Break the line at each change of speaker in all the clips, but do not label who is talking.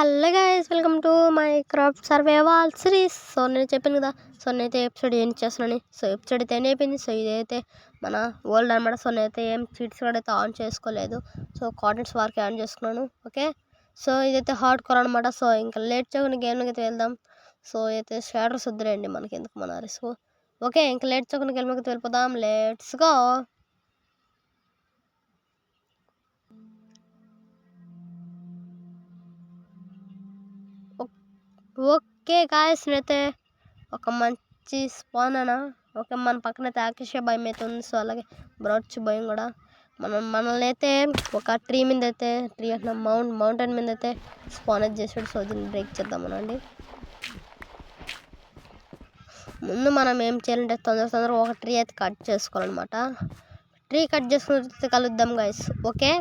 Hello guys, welcome to my craft survival series. So నేను చెప్పాను కదా, సో నేనైతే ఎపిసోడ్ ఏం చేస్తున్నాను. సో ఎపిసోడ్ అయితే అయిపోయింది. సో ఇదైతే మన వరల్డ్ అనమాట. సో నేనైతే ఏం చీట్స్ కూడా అయితే ఆన్ చేసుకోలేదు. సో కాంటెంట్స్ వరకు ఆన్ చేసుకున్నాను. ఓకే, సో ఇదైతే హార్డ్ కోర్ అనమాట. సో ఇంకా లేట్ చేయకుండా గేమ్లోకి అయితే వెళ్దాం. సో అయితే షాడర్స్ వద్దులేండి, మనకి ఎందుకు మన రిస్క్. ఓకే, ఇంకా లేట్ చేయకుండా గేమ్లోకి అయితే వెళ్ళిపోదాం. Let's go. ఓకే గాయస్, నేనైతే ఒక మంచి స్పాన్ అనా. ఓకే, మన పక్కన అయితే ఆకాశ భయం అయితే ఉంది. సో అలాగే బ్రాడ్చి భయం కూడా మనల్ని అయితే ఒక ట్రీ మీద అయితే అంటే మౌంటైన్ మీద అయితే స్పాన్ అయితే చేసాడు. సో దీన్ని బ్రేక్ చేద్దామనండి. ముందు మనం ఏం చేయాలంటే తొందరగా ఒక ట్రీ అయితే కట్ చేసుకోవాలన్నమాట. ట్రీ కట్ చేసుకుని కలుద్దాం గాయస్. ఓకే,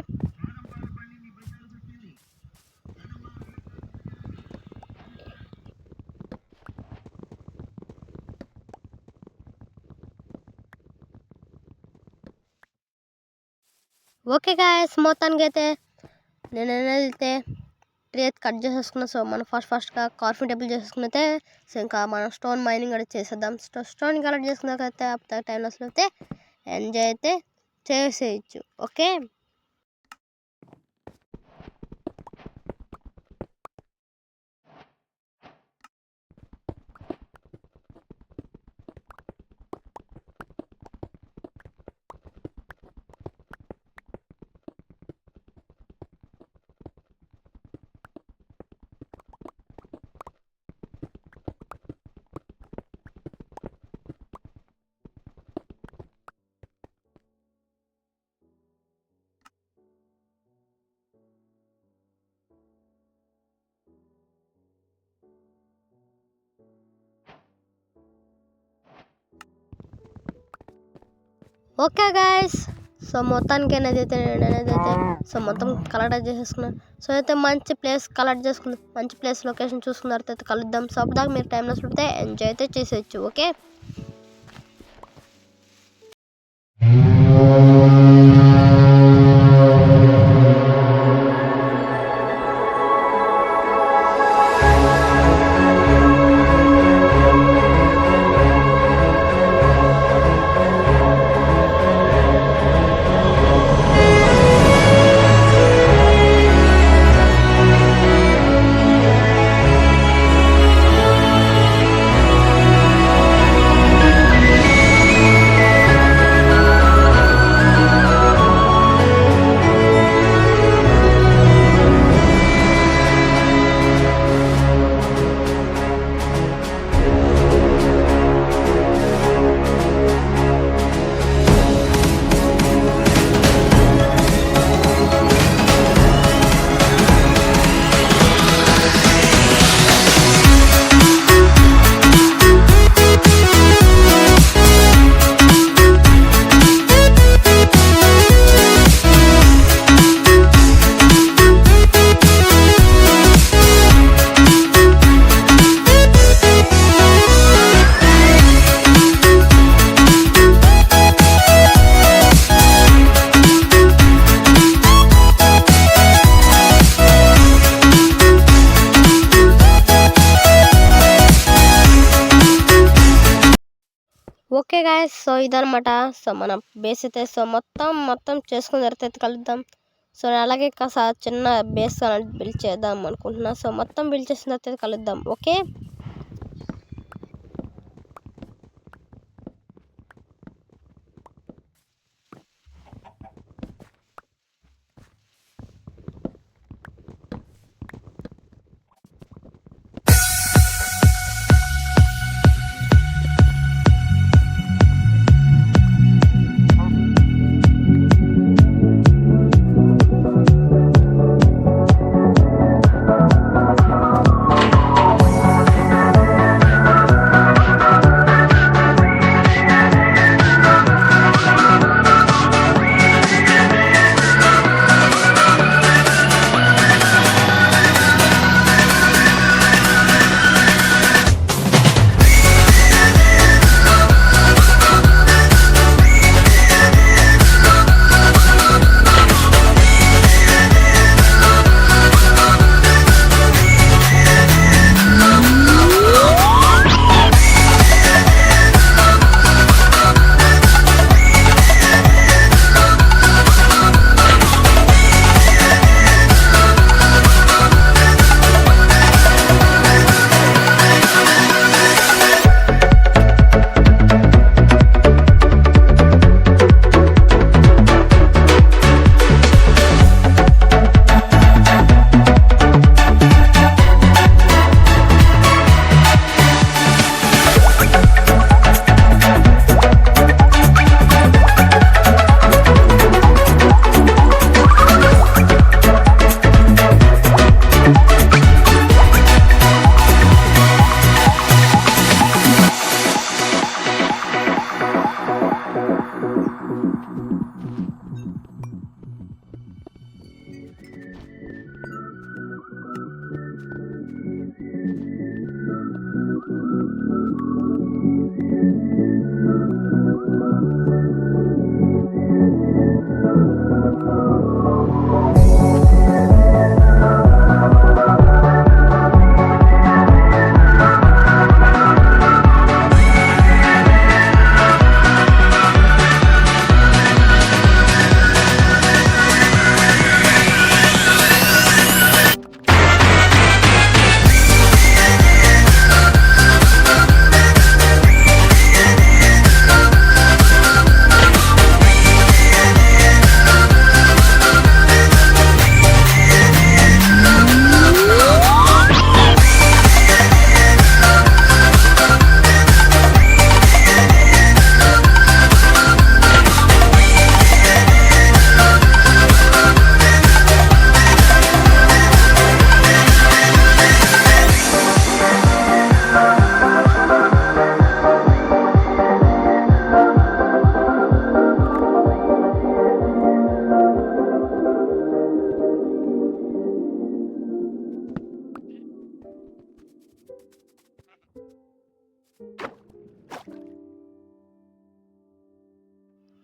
ఓకే గాయస్, మొత్తానికి అయితే నేను అయితే ట్రీ అయితే కట్ చేసేసుకున్నా. సో మనం ఫస్ట్గా కార్ఫిన్ టేబుల్ చేసేసుకున్నైతే సో ఇంకా మనం స్టోన్ మైనింగ్ కూడా చేసేద్దాం. స్టోన్ కలెక్ట్ చేసుకున్నాకైతే అప్పుడు టైం అయితే ఎంజాయ్ అయితే చేసేయచ్చు. ఓకే, ఓకే గాయస్, సో మొత్తానికి నేనైతే సో మొత్తం కలెక్ట్ చేసేసుకున్నాను. సో అయితే మంచి ప్లేస్ కలెక్ట్ చేసుకున్నాను, మంచి ప్లేస్ లొకేషన్ చూసుకున్న తర్వాత అయితే కలుద్దాం. సో అప్పుడు దాకా మీరు టైంలో చూడితే ఎంజాయ్ అయితే చేసేయచ్చు. ఓకే, ఓకే గాయస్, సో ఇదనమాట. సో మన బేస్ అయితే సో మొత్తం చేసుకుని తర్వాత కలుద్దాం. సో అలాగే చిన్న బేస్ అనేది బిల్డ్ చేద్దాం అనుకుంటున్నా. సో మొత్తం బిల్డ్ చేసిన తర్వాత కలుద్దాం. ఓకే,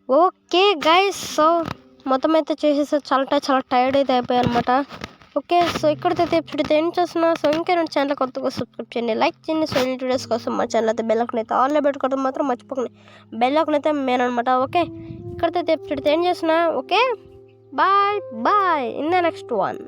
ఓకే గైస్, సో మొత్తం అయితే చేసేసి చాలా టైర్డ్ అయితే అయిపోయాయి అనమాట. ఓకే, సో ఇక్కడైతే ఎపిసోడ్ ఏం చేస్తున్నా. సో ఇంకా రెండు ఛానల్ కొత్తగా సబ్స్క్రైబ్ చేయండి, లైక్ చేయండి. సో ఇన్ని వీడియోస్ కోసం మా ఛానల్ అయితే బెల్ ఐకాన్ అయితే ఆన్లో పెట్టుకోవడం మాత్రం మర్చిపోకండి. బెల్ ఐకాన్ అయితే మెయిన్ అనమాట. ఓకే, ఇక్కడైతే ఎపిసోడ్ ఏం చేస్తున్నా. Okay, boy in the next one.